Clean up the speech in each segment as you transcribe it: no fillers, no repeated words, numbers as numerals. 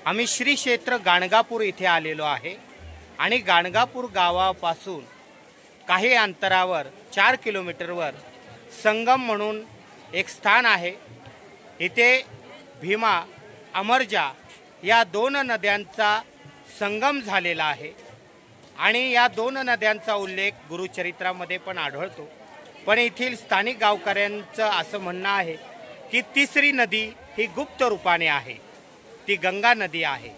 आम्ही श्री क्षेत्र गाणगापूर इथे आलेलो आहे आणि गाणगापूर गावापासून काही अंतरावर 4 किलोमीटरवर संगम म्हणून एक स्थान आहे। इथे भीमा अमरजा या दोन नद्यांचा संगम झालेला आहे आणि या दोन नद्यांचा उल्लेख गुरुचरित्रामध्ये पण आढळतो। पण येथील स्थानिक गावकऱ्यांचं असं म्हणणं आहे की तिसरी नदी ही गुप्त रूपाने आहे, ती गंगा नदी आहे।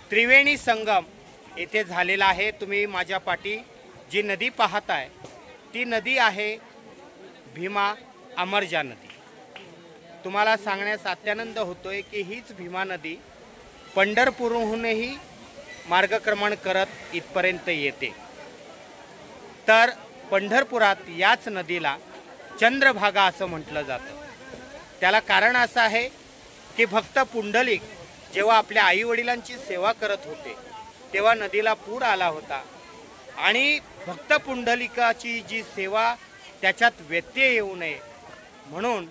त्रिवेणी संगम येथे झालेला आहे। तुम्ही माझ्या पाठी जी नदी पाहताय ती नदी आहे भीमा अमरजा नदी। तुम्हाला सांगण्यास अत्यानंद होतोय की हीच भीमा नदी पंढरपूरहूनही मार्गक्रमण करत इथपर्यंत येते। तर पंढरपुरात याच नदीला चंद्रभागा असं म्हटलं जातं। त्याला कारण असं आहे की भक्त पुंडलिक जेव्हा आपल्या आई वडिलांची सेवा करत होते तेव्हा नदीला पूर आला होता आणि भक्त पुंडलिकाची जी सेवा त्याच्यात व्यत्यय येऊ नये म्हणून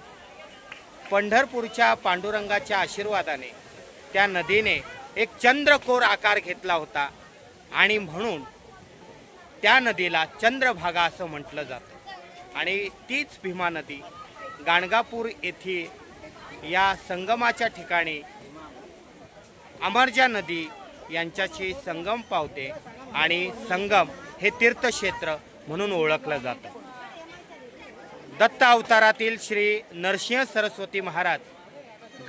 पंढरपूरच्या पांडुरंगाच्या आशीर्वादाने त्या नदीने एक चंद्रकोर आकार घेतला होता आणि म्हणून त्या नदीला चंद्रभागा असं म्हटलं जातं। आणि तीच भीमा नदी गाणगापूर येथे या संगमाच्या ठिकाणी अमरजा नदी यांच्याशी संगम पावते आणि संगम हे तीर्थक्षेत्र म्हणून ओळखलं जातं। दत्त अवतारातील श्री नरसिंह सरस्वती महाराज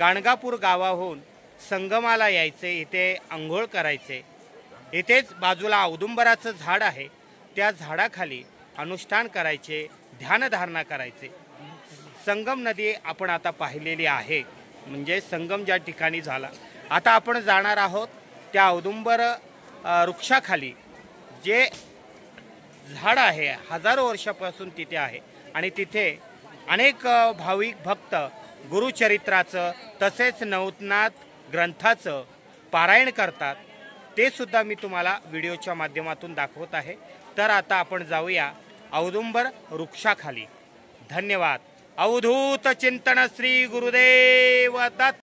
गाणगापूर गावाहून संगमाला यायचे, इथे अंघोळ करायचे। इथेच बाजूला औदुंबराचं झाड आहे, त्या झाडाखाली अनुष्ठान करायचे, ध्यानधारणा करायचे। संगम नदी आपण आता पाहिलेली आहे, म्हणजे संगम ज्या ठिकाणी झाला। आता आपण जाणार आहोत त्या औदुंबर वृक्षाखाली जे झाड आहे, हजारो वर्षापासून तिथे आहे आणि तिथे अनेक भाविक भक्त गुरुचरित्राचं तसेच नवनाथ ग्रंथाचं पारायण करतात। ते सुद्धा मी तुम्हाला व्हिडिओच्या माध्यमातून दाखवत आहे। तर आता आपण जाऊया औदुंबर वृक्षाखाली। धन्यवाद। अवधूत चिंतन श्री गुरुदेव दत्त।